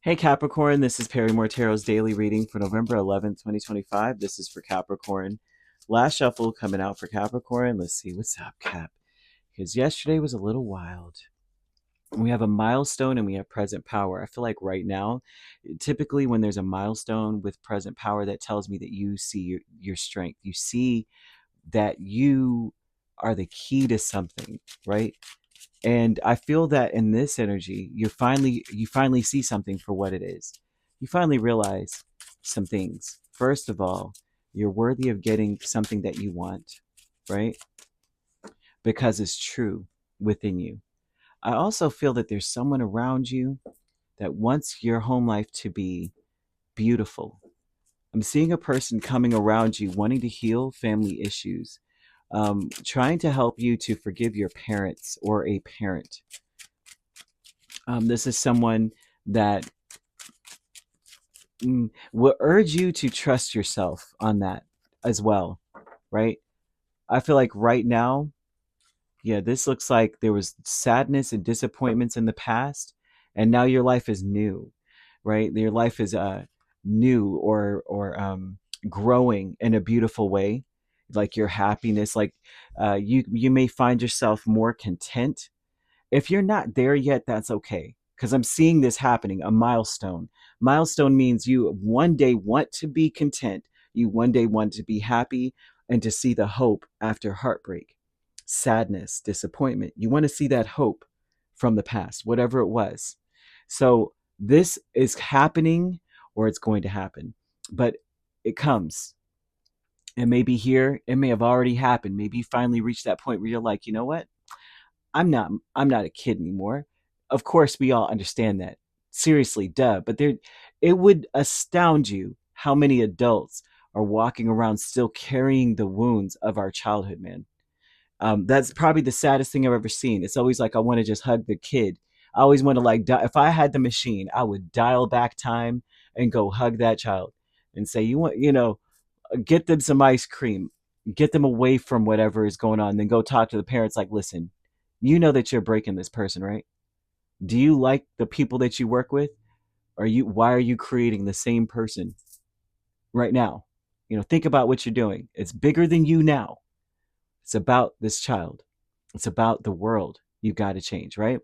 Hey Capricorn, this is Perrymore Tarot's daily reading for November 11th, 2025. This is for Capricorn. Last shuffle coming out for Capricorn. Let's see what's up, Cap. Because yesterday was a little wild. We have a milestone and we have present power. I feel like right now, typically when there's a milestone with present power, that tells me that you see your strength. You see that you are the key to something, right? And I feel that in this energy, you finally see something for what it is. You finally realize some things. First of all, you're worthy of getting something that you want, right? Because it's true within you. I also feel that there's someone around you that wants your home life to be beautiful. I'm seeing a person coming around you wanting to heal family issues, trying to help you to forgive your parents or a parent. This is someone that will urge you to trust yourself on that as well, right? I feel like right now, yeah, this looks like there was sadness and disappointments in the past, and now your life is new, right? Your life is new or growing in a beautiful way, like your happiness, like you may find yourself more content. If you're not there yet, that's okay. Because I'm seeing this happening, a milestone. Milestone means you one day want to be content. You one day want to be happy and to see the hope after heartbreak, sadness, disappointment. You want to see that hope from the past, whatever it was. So this is happening or it's going to happen. But it comes. It may be here. It may have already happened. Maybe you finally reached that point where you're like, you know what? I'm not a kid anymore. Of course we all understand that. Seriously, duh. But there it would astound you how many adults are walking around still carrying the wounds of our childhood, man. That's probably the saddest thing I've ever seen. It's always like I want to just hug the kid. I always want to if I had the machine, I would dial back time and go hug that child and say, get them some ice cream, get them away from whatever is going on, then go talk to the parents like, listen, you know that you're breaking this person, right? Do you like the people that you work with? Why are you creating the same person right now? Think about what you're doing. It's bigger than you now. It's about this child. It's about the world. You got to change, right?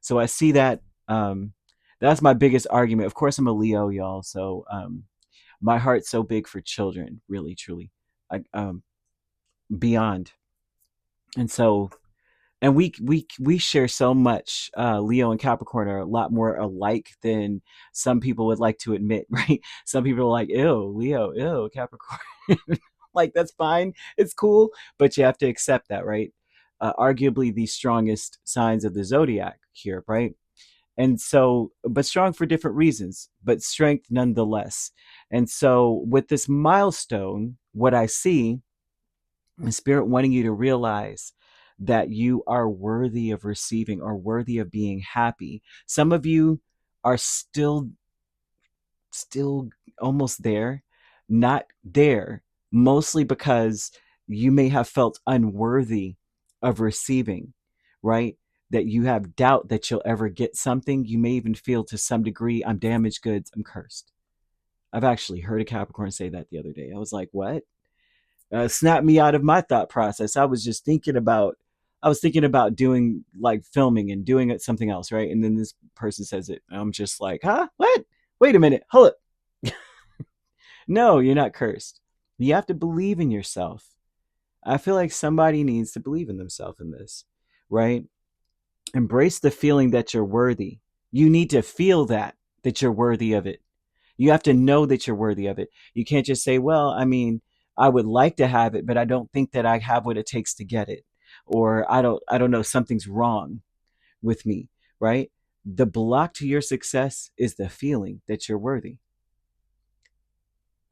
So I see that. That's my biggest argument. Of course, I'm a Leo, y'all. So my heart's so big for children, really, truly, beyond. And so we share so much. Leo and Capricorn are a lot more alike than some people would like to admit, right? Some people are like, ew, Leo, ew, Capricorn. Like, that's fine, it's cool, but you have to accept that, right? Arguably the strongest signs of the zodiac here, right? And so, but strong for different reasons, but strength nonetheless. And so with this milestone, what I see the spirit wanting you to realize that you are worthy of receiving or worthy of being happy. Some of you are still almost there, not there, mostly because you may have felt unworthy of receiving, right? That you have doubt that you'll ever get something. You may even feel to some degree, I'm damaged goods, I'm cursed. I've actually heard a Capricorn say that the other day. I was like, what? Snapped me out of my thought process. I was thinking about doing like filming and doing it something else, right? And then this person says it. I'm just like, huh? What? Wait a minute. Hold it. No, you're not cursed. You have to believe in yourself. I feel like somebody needs to believe in themselves in this, right? Embrace the feeling that you're worthy. You need to feel that you're worthy of it. You have to know that you're worthy of it. You can't just say, well, I mean, I would like to have it, but I don't think that I have what it takes to get it. Or I don't know, something's wrong with me, right? The block to your success is the feeling that you're worthy.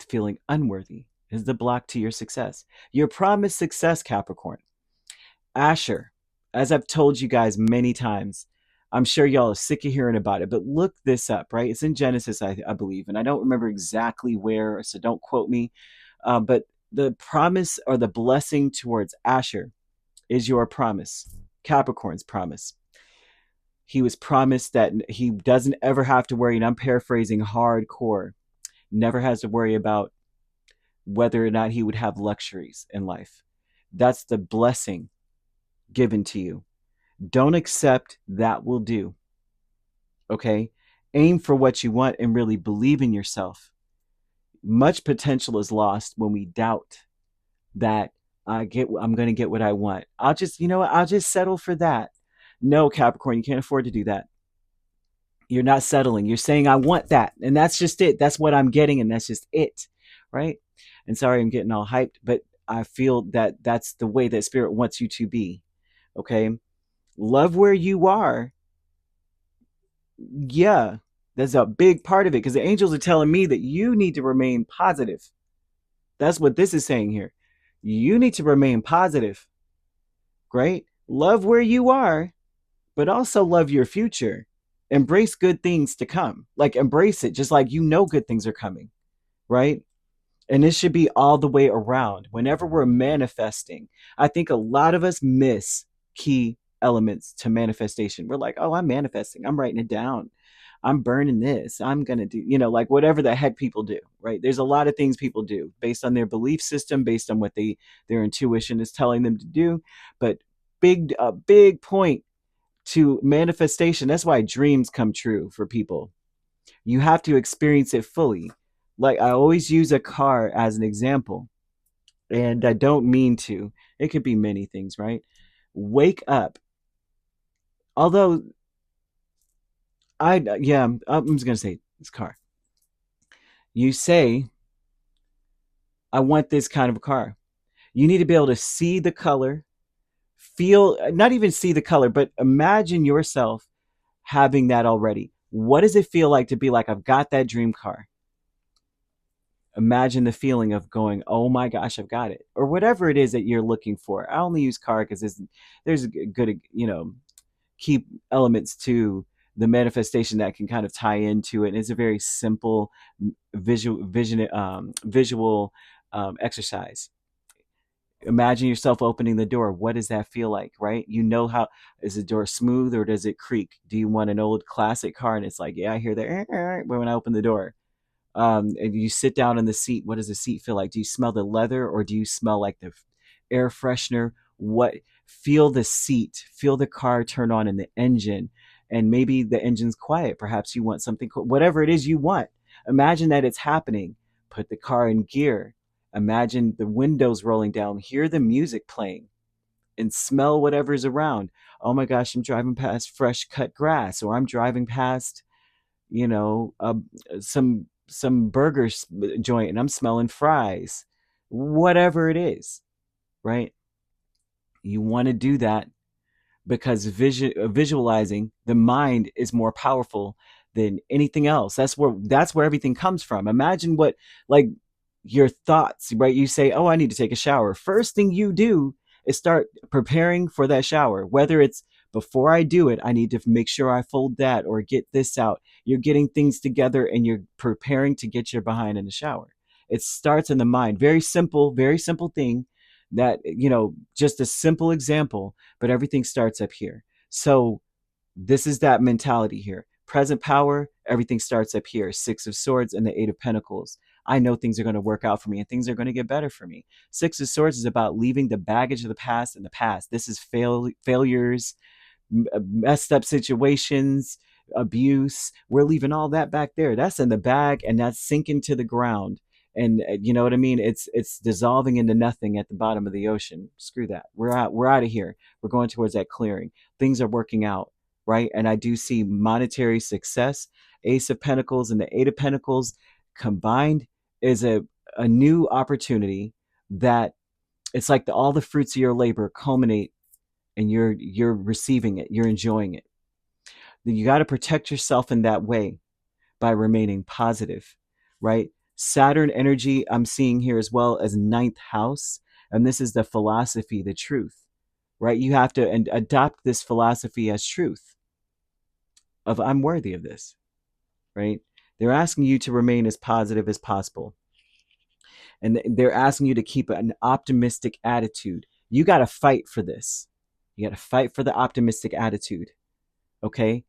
Feeling unworthy is the block to your success. Your promised success, Capricorn. Asher, as I've told you guys many times, I'm sure y'all are sick of hearing about it, but look this up, right? It's in Genesis, I believe, and I don't remember exactly where, so don't quote me. But the promise or the blessing towards Asher is your promise, Capricorn's promise. He was promised that he doesn't ever have to worry, and I'm paraphrasing hardcore, never has to worry about whether or not he would have luxuries in life. That's the blessing given to you. Don't accept that will do. Okay? Aim for what you want and really believe in yourself. Much potential is lost when we doubt that I'm going to get what I want. I'll just, you know what? I'll just settle for that. No, Capricorn, you can't afford to do that. You're not settling. You're saying I want that, and that's just it. That's what I'm getting, and that's just it, right? And sorry, I'm getting all hyped, but I feel that that's the way that spirit wants you to be. Okay, love where you are. Yeah, that's a big part of it because the angels are telling me that you need to remain positive. That's what this is saying here. You need to remain positive, right? Love where you are, but also love your future. Embrace good things to come. Like embrace it, just like you know good things are coming, right? And this should be all the way around. Whenever we're manifesting, I think a lot of us miss key elements to manifestation. We're like, oh, I'm manifesting. I'm writing it down. I'm burning this. I'm going to do, like whatever the heck people do, right? There's a lot of things people do based on their belief system, based on what their intuition is telling them to do. But a big point to manifestation. That's why dreams come true for people. You have to experience it fully. Like I always use a car as an example, and I don't mean to. It could be many things, right? Wake up. Although I'm just gonna say this car. You say, I want this kind of a car. You need to be able to see the color, feel, not even see the color, but imagine yourself having that already. What does it feel like to be like, I've got that dream car? Imagine the feeling of going, oh my gosh, I've got it, or whatever it is that you're looking for. I only use car because there's good, key elements to the manifestation that can kind of tie into it. It's a very simple visual exercise. Imagine yourself opening the door. What does that feel like, right? How is the door smooth or does it creak? Do you want an old classic car and it's like, yeah, I hear the when I open the door. And you sit down in the seat. What does the seat feel like? Do you smell the leather or do you smell like the air freshener? What Feel the seat, feel the car turn on in the engine, and maybe the engine's quiet. Perhaps you want something, whatever it is you want. Imagine that it's happening. Put the car in gear. Imagine the windows rolling down. Hear the music playing, and smell whatever's around. Oh my gosh, I'm driving past fresh cut grass, or I'm driving past you know, uh, some burger joint and I'm smelling fries, whatever it is, right? You want to do that because visualizing the mind is more powerful than anything else. That's where everything comes from. Imagine what like your thoughts, right? You say, "Oh, I need to take a shower." First thing you do is start preparing for that shower. Whether it's before I do it, I need to make sure I fold that or get this out. You're getting things together and you're preparing to get your behind in the shower. It starts in the mind. Very simple thing that, just a simple example, but everything starts up here. So this is that mentality here. Present power, everything starts up here. Six of Swords and the Eight of Pentacles. I know things are going to work out for me and things are going to get better for me. Six of Swords is about leaving the baggage of the past in the past. This is failures, messed up situations, abuse. We're leaving all that back there. That's in the bag and that's sinking to the ground. And you know what I mean? It's dissolving into nothing at the bottom of the ocean. Screw that. We're out of here. We're going towards that clearing. Things are working out, right? And I do see monetary success. Ace of Pentacles and the Eight of Pentacles combined is a new opportunity that it's like all the fruits of your labor culminate and you're receiving it, you're enjoying it. You got to protect yourself in that way by remaining positive, right? Saturn energy I'm seeing here as well as ninth house, and this is the philosophy, the truth, right? You have to adopt this philosophy as truth of I'm worthy of this, right? They're asking you to remain as positive as possible. And they're asking you to keep an optimistic attitude. You got to fight for this. You got to fight for the optimistic attitude. Okay,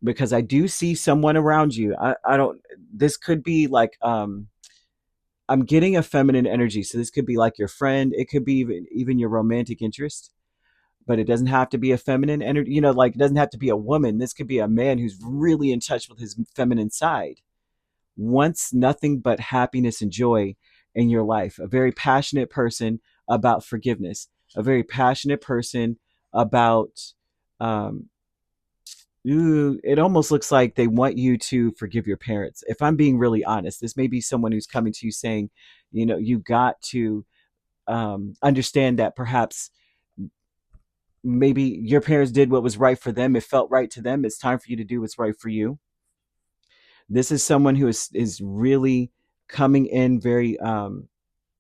because I do see someone around you. I don't. This could be like I'm getting a feminine energy, so this could be like your friend. It could be even your romantic interest, but it doesn't have to be a feminine energy. You know, like it doesn't have to be a woman. This could be a man who's really in touch with his feminine side, wants nothing but happiness and joy in your life. A very passionate person about forgiveness. A very passionate person about um, ooh, it almost looks like they want you to forgive your parents. If I'm being really honest, this may be someone who's coming to you saying, you know, you got to understand that perhaps maybe your parents did what was right for them. It felt right to them. It's time for you to do what's right for you. This is someone who is really coming in very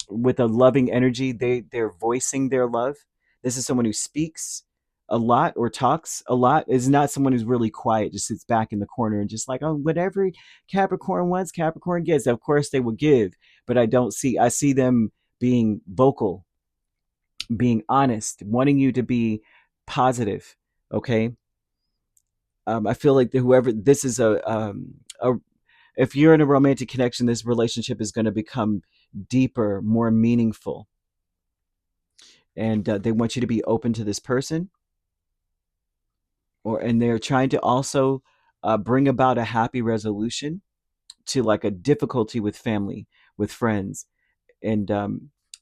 with a loving energy. They're voicing their love. This is someone who speaks a lot or talks a lot. Is not someone who's really quiet, just sits back in the corner and just like, oh, whatever Capricorn wants, Capricorn gets. Of course they will give, but I see them being vocal, being honest, wanting you to be positive. Okay. I feel like whoever this is a if you're in a romantic connection, this relationship is going to become deeper, more meaningful, and they want you to be open to this person, and they're trying to also bring about a happy resolution to like a difficulty with family, with friends, and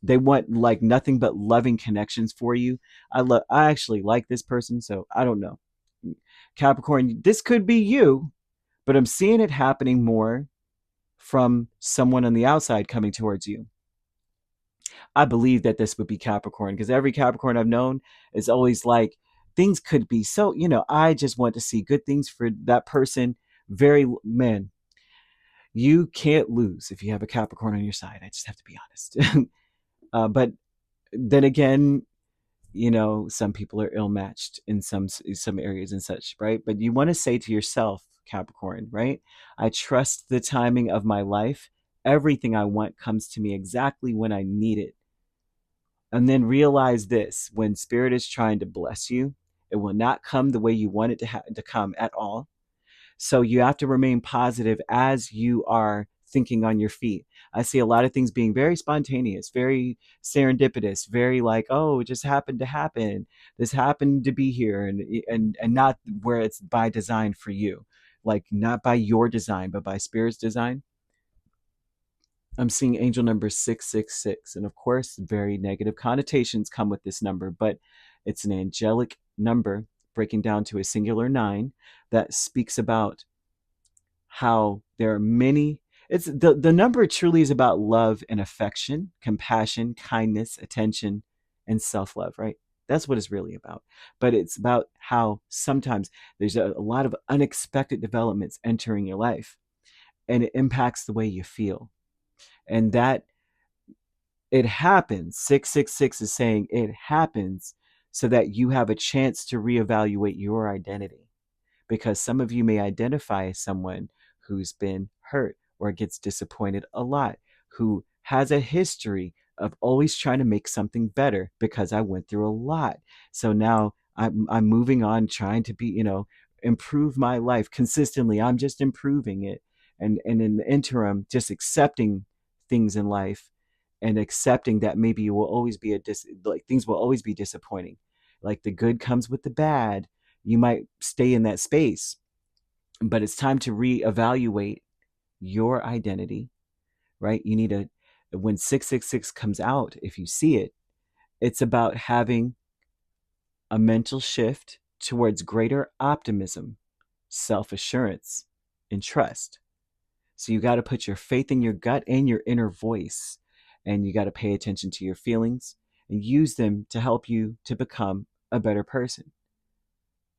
they want like nothing but loving connections for you. I actually like this person, so I don't know, Capricorn. This could be you, but I'm seeing it happening more from someone on the outside coming towards you. I believe that this would be Capricorn because every Capricorn I've known is always like things could be so, you know, I just want to see good things for that person. Very, man, you can't lose if you have a Capricorn on your side. I just have to be honest. But then again, you know, some people are ill matched in some areas and such, right? But you want to say to yourself, Capricorn, right? I trust the timing of my life. Everything I want comes to me exactly when I need it. And then realize this: when spirit is trying to bless you, it will not come the way you want it to come at all. So you have to remain positive as you are thinking on your feet. I see a lot of things being very spontaneous, very serendipitous, very like, oh, it just happened to happen. This happened to be here, and not where it's by design for you, like not by your design, but by spirit's design. I'm seeing angel number 666. And of course, very negative connotations come with this number, but it's an angelic number breaking down to a singular nine that speaks about how there are many. It's the number truly is about love and affection, compassion, kindness, attention, and self-love, right? That's what it's really about. But it's about how sometimes there's a lot of unexpected developments entering your life, and it impacts the way you feel. And that it happens. 666 is saying it happens so that you have a chance to reevaluate your identity, because some of you may identify as someone who's been hurt or gets disappointed a lot, who has a history of always trying to make something better because I went through a lot. So now I'm moving on, trying to be, you know, improve my life consistently. I'm just improving it. And in the interim, just accepting things in life and accepting that maybe you will always be like things will always be disappointing. Like the good comes with the bad. You might stay in that space, but it's time to reevaluate your identity, right? You need a when 666 comes out, if you see it, it's about having a mental shift towards greater optimism, self-assurance, and trust. So you got to put your faith in your gut and your inner voice, and you got to pay attention to your feelings and use them to help you to become a better person.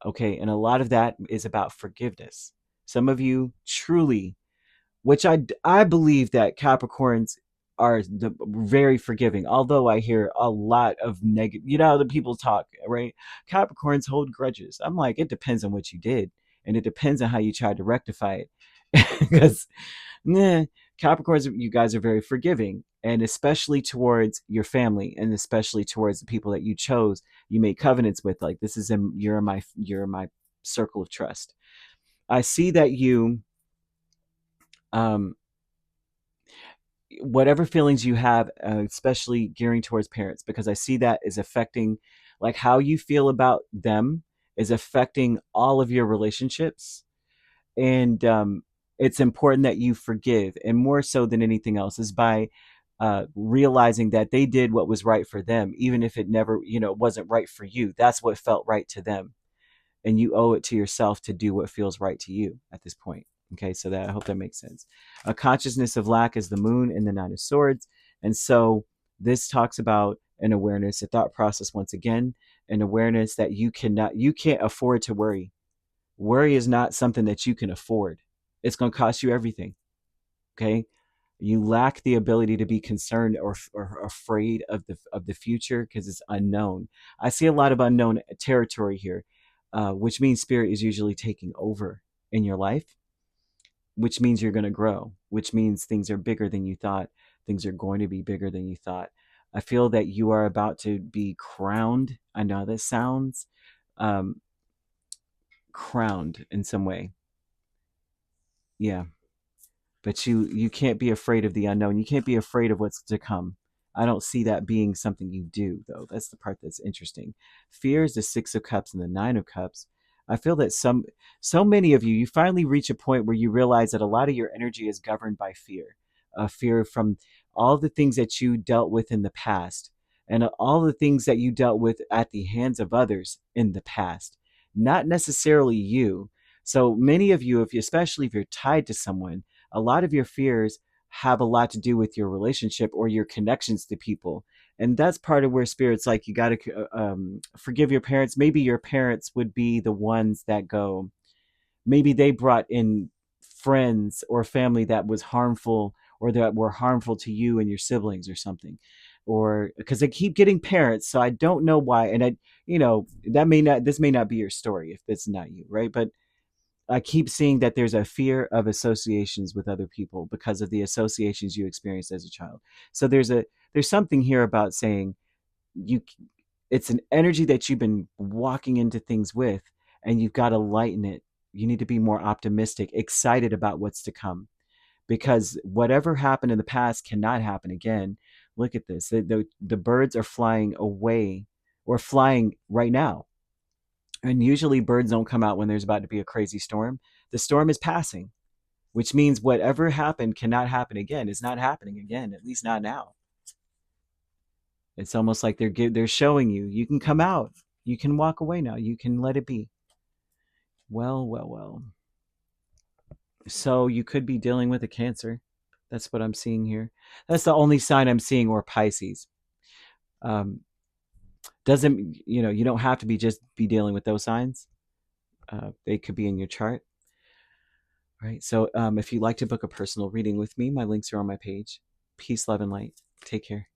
Okay, and a lot of that is about forgiveness. Some of you truly, which I believe that Capricorns are very forgiving. Although I hear a lot of negative, you know, the people talk, right? Capricorns hold grudges. I'm like, it depends on what you did, and it depends on how you tried to rectify it. Because nah, Capricorns, you guys are very forgiving, and especially towards your family, and especially towards the people that you chose, you made covenants with. Like this is you're my circle of trust. I see that you, um, whatever feelings you have, especially gearing towards parents, because I see that is affecting, like how you feel about them is affecting all of your relationships. And it's important that you forgive, and more so than anything else is by realizing that they did what was right for them, even if it never, wasn't right for you. That's what felt right to them, and you owe it to yourself to do what feels right to you at this point. Okay, so that, I hope that makes sense. A consciousness of lack is the moon in the Nine of Swords, and so this talks about an awareness, a thought process. Once again, an awareness that you can't afford to worry. Worry is not something that you can afford. It's going to cost you everything. Okay, you lack the ability to be concerned or afraid of the future because it's unknown. I see a lot of unknown territory here, which means spirit is usually taking over in your life, which means you're going to grow, which means things are bigger than you thought. Things are going to be bigger than you thought. I feel that you are about to be crowned. I know how this sounds, um, crowned in some way. Yeah, but you can't be afraid of the unknown. You can't be afraid of what's to come. I don't see that being something you do, though. That's the part that's interesting. Fear is the Six of Cups and the Nine of Cups. I feel that so many of you finally reach a point where you realize that a lot of your energy is governed by fear. Fear from all the things that you dealt with in the past, and all the things that you dealt with at the hands of others in the past, not necessarily you. So many of you, especially if you're tied to someone, a lot of your fears have a lot to do with your relationship or your connections to people. And that's part of where spirit's like, you got to forgive your parents. Maybe your parents would be the ones that go, maybe they brought in friends or family that was harmful, or that were harmful to you and your siblings or something. Or because they keep getting parents, so I don't know why. And that may not, this may not be your story if it's not you, right? But I keep seeing that there's a fear of associations with other people because of the associations you experienced as a child. So there's something here about saying you it's an energy that you've been walking into things with, and you've got to lighten it. You need to be more optimistic, excited about what's to come, because whatever happened in the past cannot happen again. Look at this. The birds are flying away, or flying right now. And usually birds don't come out when there's about to be a crazy storm. The storm is passing, which means whatever happened cannot happen again. It's not happening again, at least not now. It's almost like they're showing you, you can come out. You can walk away now. You can let it be. Well, well, well. So you could be dealing with a Cancer. That's what I'm seeing here. That's the only sign I'm seeing, or Pisces. Um, doesn't you don't have to be dealing with those signs. They could be in your chart. Right. So if you'd like to book a personal reading with me, my links are on my page. Peace, love, and light. Take care.